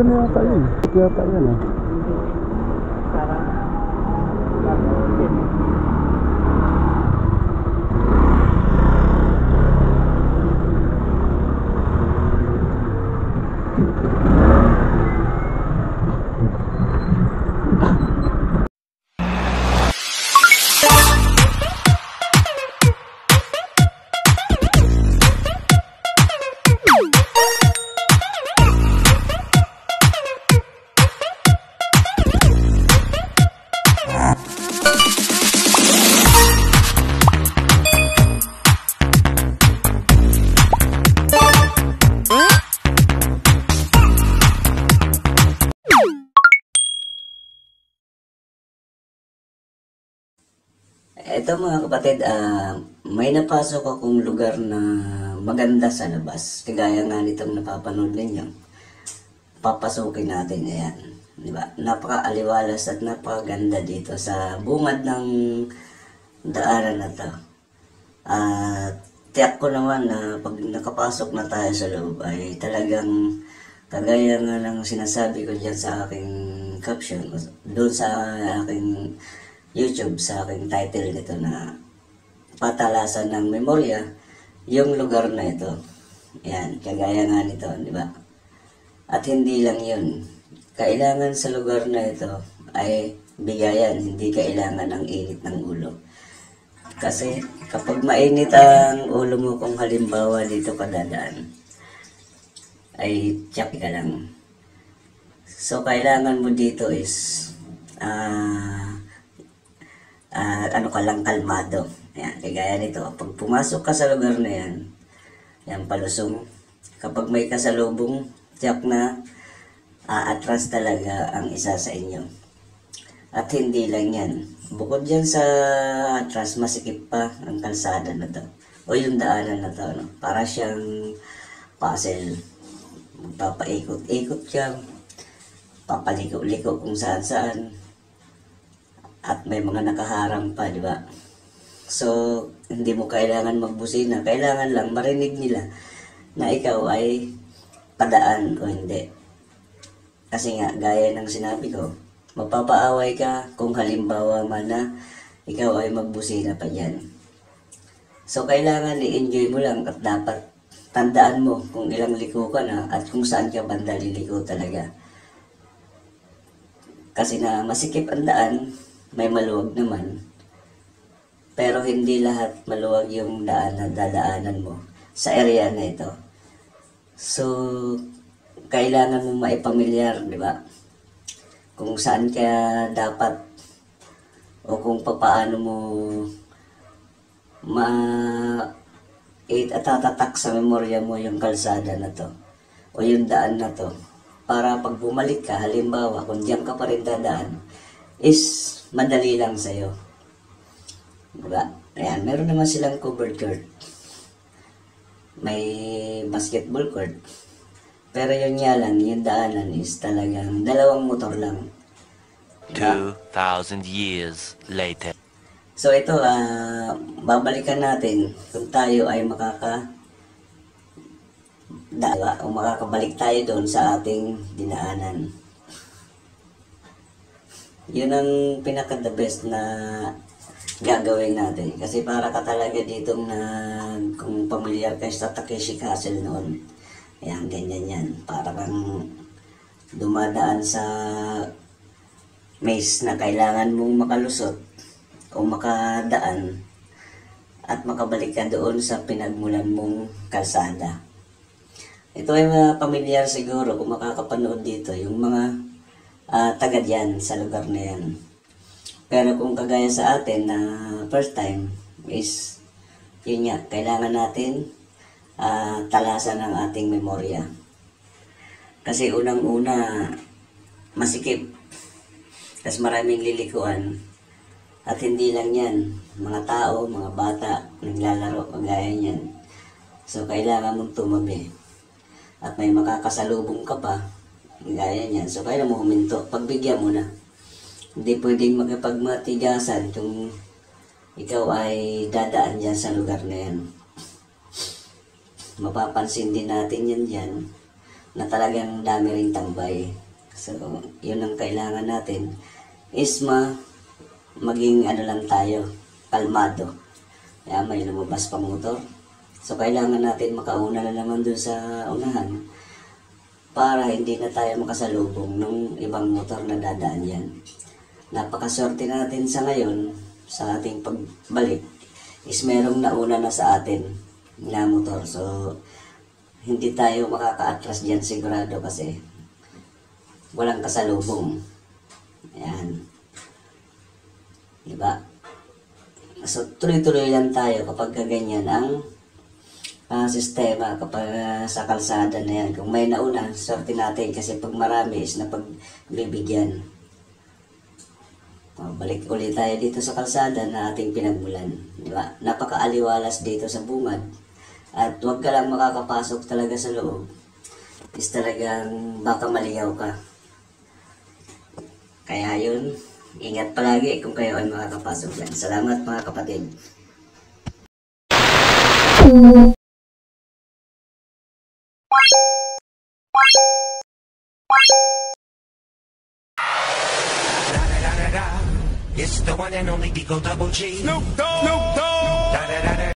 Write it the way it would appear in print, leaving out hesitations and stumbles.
Ayun na yata yun. Yata yan eh. Parang Ito mga kapatid, may napasok akong lugar na maganda sa labas. Kagaya nga nitong napapanood ninyo. Papasukin natin, ayan. Diba? Napaka-aliwalas at napakaganda dito sa bungad ng daanan na to. Tiyak ko naman na pag nakapasok na tayo sa loob ay talagang kagaya nga ng sinasabi ko dyan sa aking caption, doon sa aking YouTube, sa aking title nito na Patalasan ng Memorya, yung lugar na ito. Yan, kagaya nga nito, di ba? At hindi lang yun. Kailangan sa lugar na ito ay bigayan, hindi kailangan ng init ng ulo. Kasi kapag mainit ang ulo mo, kung halimbawa dito ka dadaan, ay tiyak ka lang. So kailangan mo dito is ano ka lang, kalmado. Ayan, kagaya nito. Pag pumasok ka sa lugar na yan, yan palusong. Kapag may kasalubong, tiyak na aatras talaga ang isa sa inyo. At hindi lang yan. Bukod dyan sa atras, masikip pa ang kalsada na to. O yung daanan na to. No? Para siyang puzzle. Magpapaikot-ikot siya. Papaliko-liko kung saan-saan. At may mga nakaharang pa, di ba? So, hindi mo kailangan magbusina. Kailangan lang marinig nila na ikaw ay padaan o hindi. Kasi nga, gaya ng sinabi ko, mapapaaway ka kung halimbawa man na ikaw ay magbusina pa dyan. So, kailangan i-enjoy mo lang at dapat tandaan mo kung ilang liko ka na at kung saan ka banda liliko talaga. Kasi na masikip ang daan, may maluwag naman, pero hindi lahat maluwag yung daan na dadaanan mo sa area na ito. So, kailangan mo maipamilyar, di ba? Kung saan ka dapat o kung paano mo itatatak sa memorya mo yung kalsada na to o yung daan na to. Para pag bumalik ka, halimbawa, kung diyan ka pa rin dadaan, is madali lang sa'yo. Diba? Ayan, meron naman silang covered court. May basketball court. Pero yun nga lang, yung daanan is talagang dalawang motor lang. 2,000 years later. So ito, babalikan natin kung tayo ay makakabalik tayo doon sa ating dinaanan. Yun ang pinaka-the best na gagawin natin. Kasi para ka talaga dito na kung pamilyar kayo sa Takeshi Castle noon. Ayan, ganyan yan. Para kang dumadaan sa maze na kailangan mong makalusot o makadaan at makabalik ka doon sa pinagmulan mong kalsada. Ito ay pamilyar siguro kung makakapanood dito yung mga taga dyan sa lugar na yan. Pero kung kagaya sa atin na first time is yun nga, kailangan natin talasan ang ating memorya. Kasi unang-una masikip, tas maraming lilikuan, at hindi lang yan, mga tao, mga bata naglalaro kagaya niyan. So kailangan mong tumabi at may makakasalubong ka pa gaya niyan. So kailangan mo huminto, pagbigyan mo na. Hindi pwedeng makipagmatigasan kung ikaw ay dadaan dyan sa lugar na yan. Mapapansin din natin yan dyan na talagang dami ring tambay. So, yun ang kailangan natin is maging ano lang tayo, kalmado. Kaya may lumabas pa motor. So, kailangan natin makauna na naman dun sa unahan para hindi na tayo makasalubong ng ibang motor na dadaan yan. Napakaswerte natin sa ngayon, sa ating pagbalik, is merong nauna na sa atin na motor. So, hindi tayo makaka-atras dyan sigurado kasi walang kasalubong. Ayan. Diba? So, tuloy-tuloy lang tayo kapag ganyan ang sistema, kapag sa kalsada na yan. Kung may nauna, swerte natin kasi pag marami is na pagbibigyan. Balik ulit tayo dito sa kalsada na ating pinagmulan. Diba? Napakaaliwalas dito sa bungad. At huwag ka lang makakapasok talaga sa loob. Is talagang baka maligaw ka. Kaya yun, ingat palagi kung kayo ay makakapasok yan. Salamat mga kapatid. It's the one and only Digo Double G. Snoop Dogg.